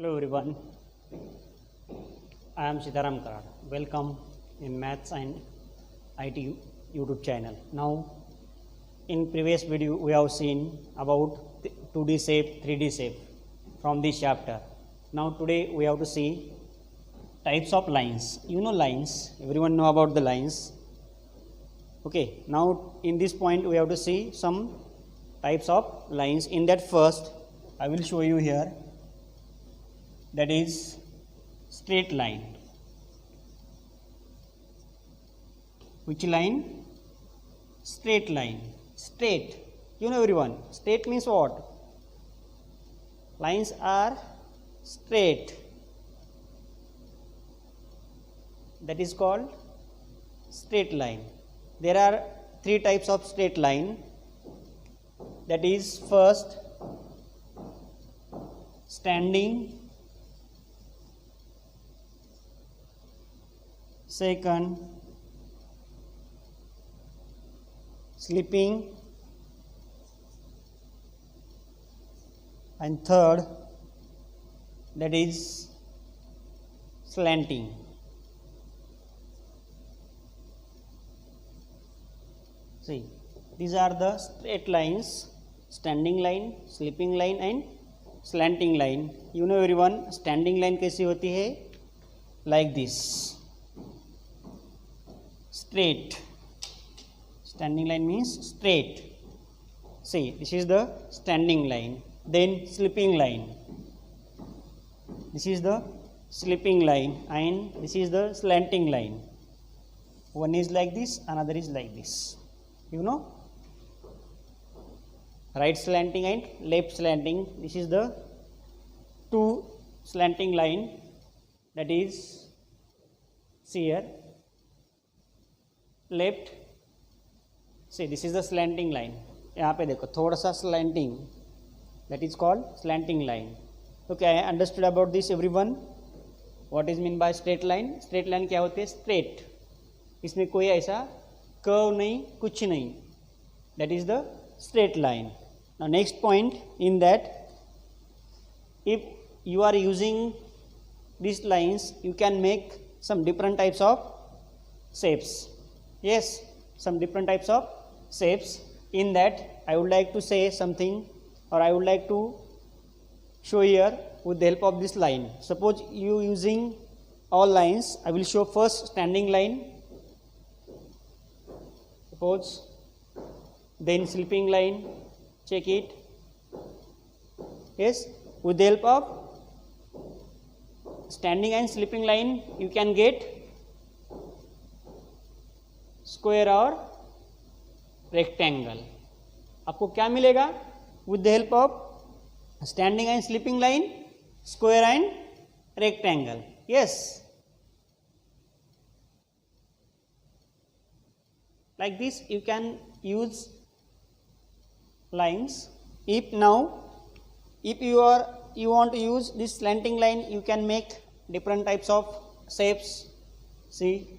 Hello everyone, I am Sitaram Karad. Welcome in Maths and IT YouTube channel. Now, in previous video we have seen about 2D shape, 3D shape from this chapter. Now today we have to see types of lines. You know lines, everyone know about the lines. Okay, now in this point we have to see some types of lines. In that first I will show you here, that is straight line. Which line? Straight line. Straight, you know everyone, straight means what? Lines are straight, that is called straight line. There are three types of straight line, that is first standing, second slipping, and third that is slanting. See, these are the straight lines: standing line, slipping line and slanting line. You know everyone, standing line कैसी होती है? Like this, straight. Standing line means straight. See, this is the standing line. Then slipping line. This is the slipping line and this is the slanting line. One is like this, another is like this. You know, right slanting and left slanting. This is the two slanting line, that is, see here, left. See, this is the slanting line. यहाँ पे देखो थोड़ा सा slanting, that is called slanting line. Okay, I understood about this everyone. What is mean by straight line? Straight line क्या होती है? Straight. इसमें कोई ऐसा curve नहीं, कुछ नहीं. That is the straight line. Now next point in that, if you are using these lines, you can make some different types of shapes. Yes, some different types of shapes. In that I would like to say something, or I would like to show here with the help of this line. Suppose you using all lines, I will show first standing line, suppose, then slipping line, check it. Yes, with the help of standing and slipping line you can get square or rectangle. आपको क्या मिलेगा? With the help of standing and slipping line, square and rectangle. Yes, like this you can use lines. If you want to use this slanting line, you can make different types of shapes. See,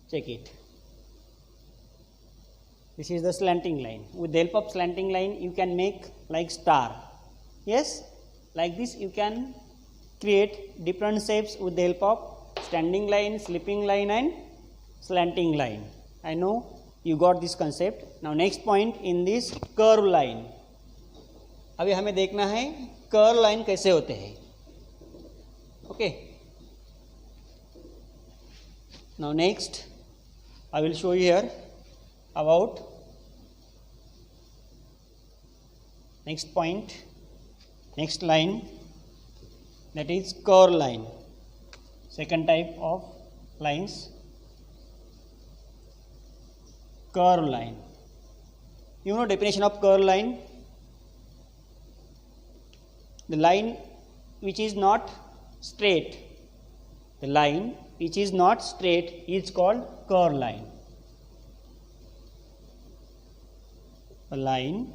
check it. This is the slanting line. With the help of slanting line you can make like star. Yes, like this you can create different shapes with the help of standing line, slipping line and slanting line. I know you got this concept. Now next point in this, curve line. अभी हमें देखना है curve line कैसे होते हैं. Okay, now next I will show you here about next point, next line, that is curve line. Second type of lines, curve line. You know definition of curve line? The line which is not straight. The line which is not straight is called curve line. A line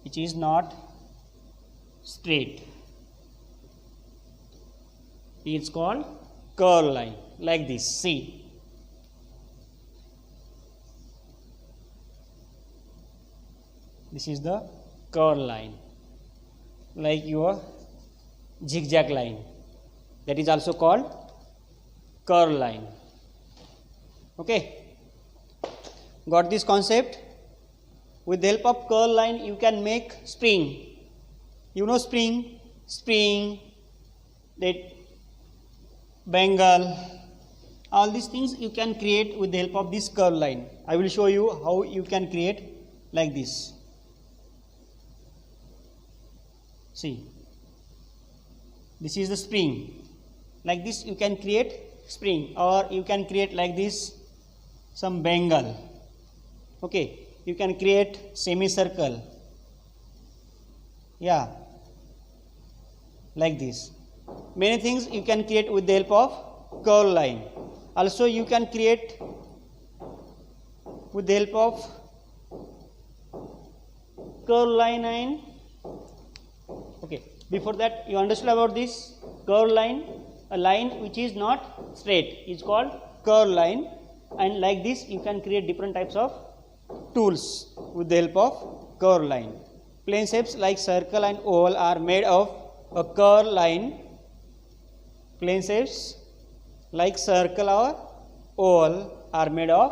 which is not straight is called curl line, like this. See, this is the curl line, like your zigzag line, that is also called curl line. Okay, got this concept? With the help of curl line you can make spring. You know spring, that bangle, all these things you can create with the help of this curl line. I will show you how you can create like this. See, this is the spring. Like this you can create spring, or you can create like this some bangle. Okay, you can create semicircle, yeah, like this. Many things you can create with the help of curl line. Also you can create with the help of curl line and okay, before that you understood about this curl line. A line which is not straight is called curl line, and like this you can create different types of tools with the help of curl line. Plane shapes like circle and oval are made of a curl line. Plane shapes like circle और oval are made of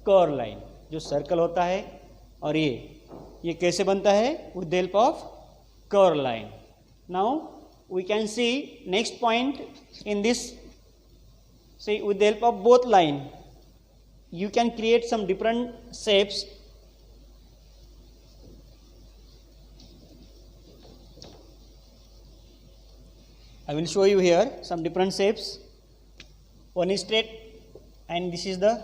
curl line. जो circle होता है और ये कैसे बनता है? with the help of curl line. Now we can see next point in this. See, with the help of both line you can create some different shapes. I will show you here some different shapes. One is straight, and this is the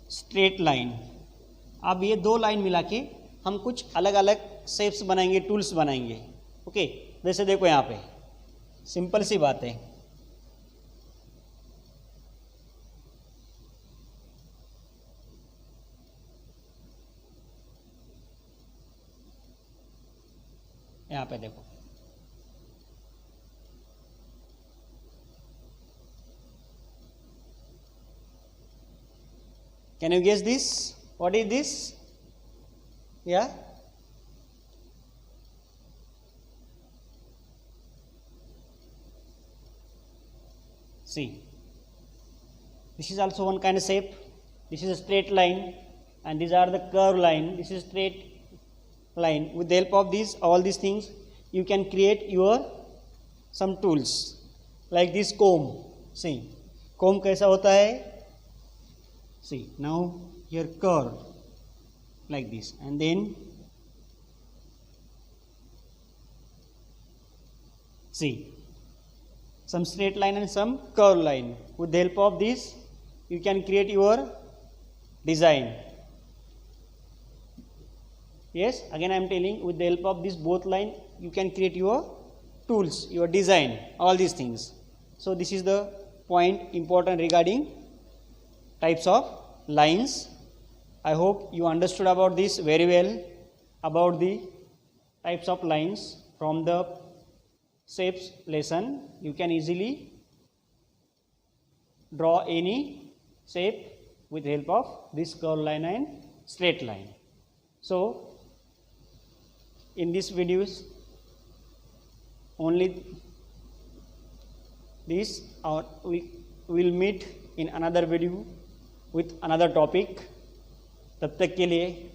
straight line. अब ये दो line मिला के हम कुछ अलग अलग shapes बनाएंगे, टूल्स बनाएंगे. ओके, जैसे देखो यहाँ पे सिंपल सी बात है. यहाँ पे देखो, can you guess this? What is this? Yeah, see, this is also one kind of shape. This is a straight line, and these are the curved line. This is straight line. With the help of these, all these things, you can create your some tools like this comb. See, comb कैसा होता है? See, now here curve like this, and then see some straight line and some curved line. With the help of this you can create your design. Yes, again I am telling, with the help of this both line you can create your tools, your design, all these things. So this is the point important regarding types of lines. I hope you understood about this very well, about the types of lines. From the shapes lesson you can easily draw any shape with the help of this curved line and straight line. So in this videos only this, we will meet in another video with another topic. तब तक के लिए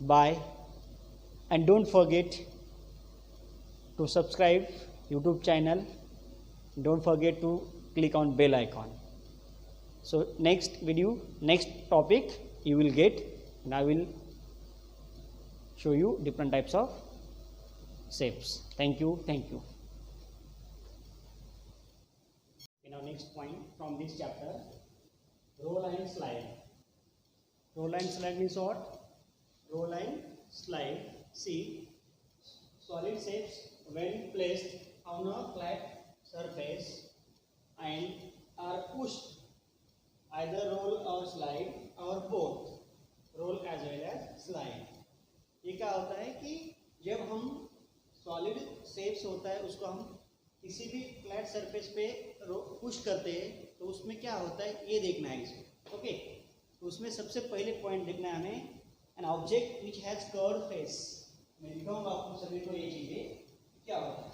bye, and don't forget to subscribe YouTube channel. Don't forget to click on bell icon. So next video, next topic you will get, and I will show you different types of shapes. Thank you. In our next point from this chapter, row line slide. Row line slide means what? Row line slide. See, solid shapes when placed on a flat surface and are put pushed either roll or slide or both, roll as well as slide. ये क्या होता है कि जब हम solid shapes होता है उसको हम किसी भी फ्लैट सरफेस पे पुश करते हैं तो उसमें क्या होता है ये देखना है इसको. ओके, तो उसमें सबसे पहले पॉइंट देखना है हमें, N object which has curved face. मैं दिखाऊंगा आपको सभी को ये चीजें क्या होता है.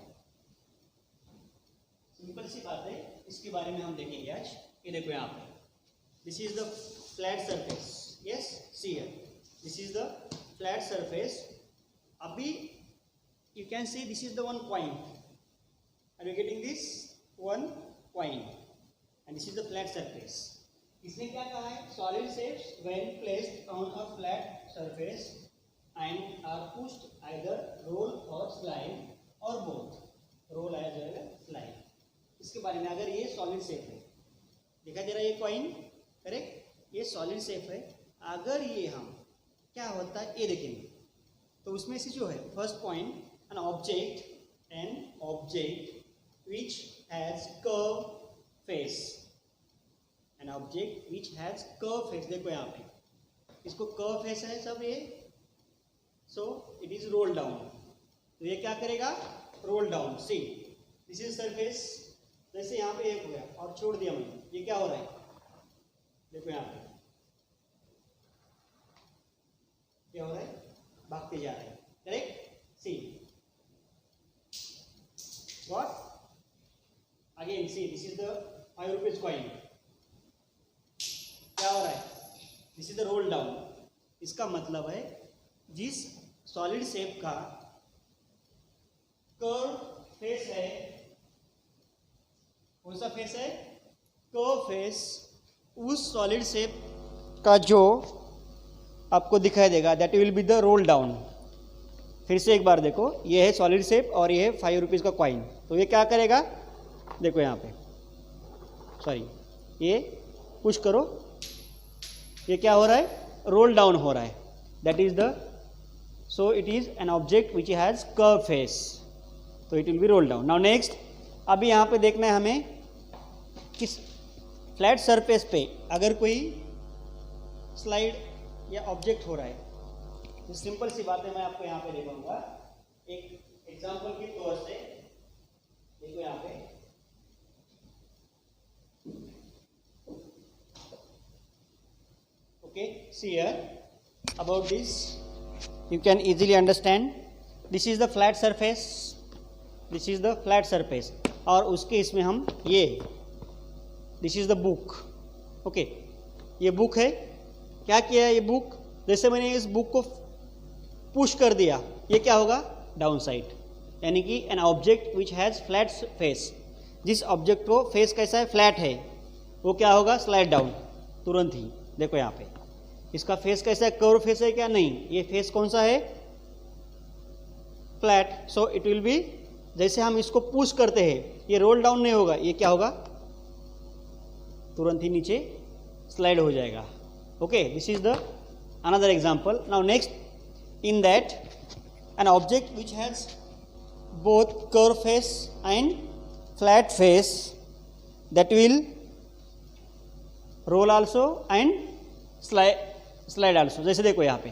सिंपल सी बात है, इसके बारे में हम देखेंगे आज. ये देखो यहाँ पे, this is the flat surface. Yes, see here, this is the flat surface. अभी you can see this is the one point. Are you getting this one point and this is the flat surface. इसने क्या कहा है, solid shapes when placed on a flat surface and are pushed either roll or slide or both, roll as well as slide. इसके बारे में, अगर ये solid shape है, देखा जरा ये कॉइन, करेक्ट, ये सॉलिड शेप है. अगर ये हम क्या होता है ये देखेंगे तो उसमें से जो है first point, N object which has curve face, N object which has curve face. देखो यहाँ पे इसको कर्व फेस है सब ये, सो इट इज रोल डाउन. तो ये क्या करेगा, roll down. C this is surface, जैसे यहाँ पे एक हो गया और छोड़ दिया मैंने, ये क्या हो रहा है, देखो यहाँ पे क्या हो रहा है, भागते जा रहे हैं. Correct, see what again, C this is the 5 rupees coin. क्या हो रहा है, this is the roll down. इसका मतलब है जिस सॉलिड शेप का कर्व फेस है, कौन सा फेस है, कर्व फेस, उस सॉलिड शेप का जो आपको दिखाई देगा that will be the roll down. फिर से एक बार देखो, ये है सॉलिड शेप और ये है 5 रुपीज़ का कॉइन. तो ये क्या करेगा, देखो यहाँ पे, सॉरी, ये पुश करो, ये क्या हो रहा है, रोल डाउन हो रहा है. That is the, so it is an object which has curve face, तो it will be roll down. Now next, अभी यहाँ पे देखना है हमें किस फ्लैट सरफेस पे अगर कोई स्लाइड या ऑब्जेक्ट हो रहा है. तो सिंपल सी बात है, मैं आपको यहाँ पे दिखाऊंगा एक एग्जांपल के तौर से. देखो यहाँ पे, okay, see here about this you can easily understand. This is the flat surface, this is the flat surface, और उसके इसमें हम ये, this is the book. Okay, ये बुक है. क्या किया है ये बुक, जैसे मैंने इस बुक को पुश कर दिया, ये क्या होगा, डाउन साइड. यानी कि N object which has flat face, जिस ऑब्जेक्ट को फेस कैसा है, फ्लैट है, वो क्या होगा, स्लाइड डाउन तुरंत ही. देखो यहाँ पे इसका फेस कैसा है, कर्व फेस है क्या, नहीं, ये फेस कौन सा है, flat. So it will B, जैसे हम इसको पुश करते हैं ये रोल डाउन नहीं होगा, ये क्या होगा, तुरंत ही नीचे स्लाइड हो जाएगा. Okay, this is the another example. Now next, in that an object which has both curve face and flat face, that will roll also and slide also. जैसे देखो यहाँ पे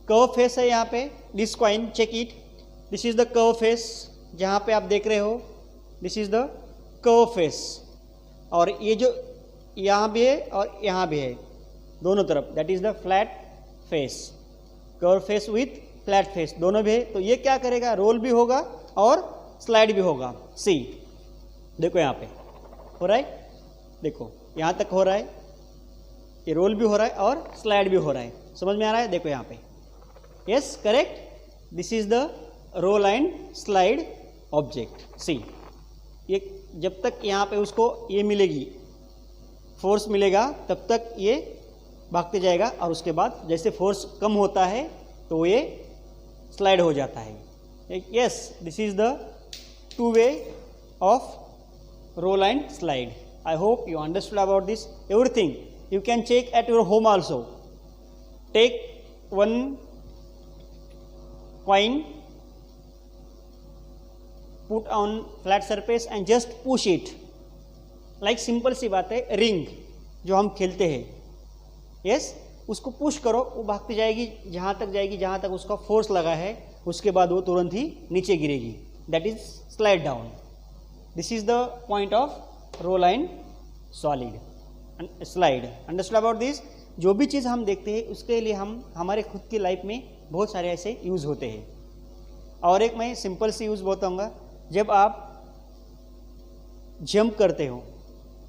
कर्व फेस है, यहाँ पे this coin, check it, this is the curve face. जहाँ पे आप देख रहे हो this is the curve face, और ये जो यहाँ भी है और यहाँ भी है, दोनों तरफ, that is the flat face. Curve face with flat face दोनों भी है. तो ये क्या करेगा, रोल भी होगा और स्लाइड भी होगा. सी देखो यहाँ पे हो रहा है, देखो यहाँ तक हो रहा है, ये रोल भी हो रहा है और स्लाइड भी हो रहा है. समझ में आ रहा है, देखो यहाँ पे, yes, correct, this is the roll and slide object. See, ये जब तक यहाँ पे उसको ये मिलेगी, फोर्स मिलेगा, तब तक ये भागते जाएगा, और उसके बाद जैसे फोर्स कम होता है तो ये स्लाइड हो जाता है. Yes, this is the two way of roll and slide. I hope you understood about this everything. You can check at your home also. Take one coin, put on flat surface and just push it. Like simple सी बात है, ring जो हम खेलते हैं, yes, उसको push करो, वो भागती जाएगी जहाँ तक जाएगी जहाँ तक उसका फोर्स लगा है, उसके बाद वो तुरंत ही नीचे गिरेगी, that is slide down. This is the point of roll and solid slide. Understood about this. जो भी चीज़ हम देखते हैं उसके लिए हम हमारे खुद की लाइफ में बहुत सारे ऐसे यूज़ होते हैं. और एक मैं सिंपल सी यूज़ बताऊँगा, जब आप जंप करते हो,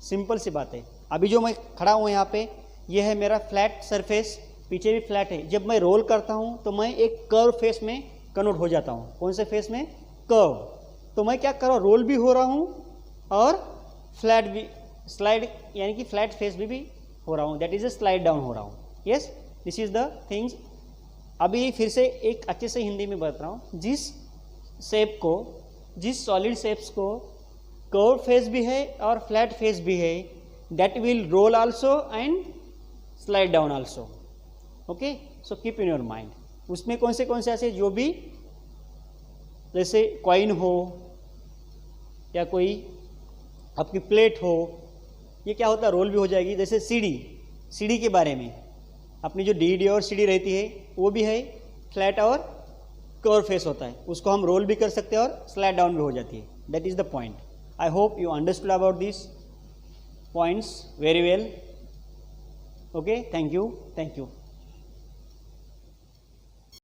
सिंपल सी बात है, अभी जो मैं खड़ा हूँ यहाँ पे, ये है मेरा फ्लैट सरफेस, पीछे भी फ्लैट है. जब मैं रोल करता हूँ तो मैं एक कर्व फेस में कन्वर्ट हो जाता हूँ. कौन से फेस में? कर्व. तो मैं क्या कर रहा हूँ, रोल भी हो रहा हूँ और फ्लैट भी, स्लाइड यानी कि फ्लैट फेस भी हो रहा हूँ, that is a slide down हो रहा हूँ. Yes, this is the things. अभी फिर से एक अच्छे से हिंदी में बता रहा हूँ. जिस शेप को, जिस सॉलिड शेप्स को कर्व फेस भी है और फ्लैट फेस भी है, that will roll also and slide down also. Okay, so keep in your mind. उसमें कौन से ऐसे जो भी, जैसे कॉइन हो या कोई आपकी प्लेट हो, ये क्या होता है, रोल भी हो जाएगी. जैसे सीढ़ी के बारे में, अपनी जो डी और सीढ़ी रहती है वो भी है फ्लैट और कर्व फेस होता है, उसको हम रोल भी कर सकते हैं और स्लाइड डाउन भी हो जाती है. That is the point. I hope you understood about these points very well. Okay, thank you.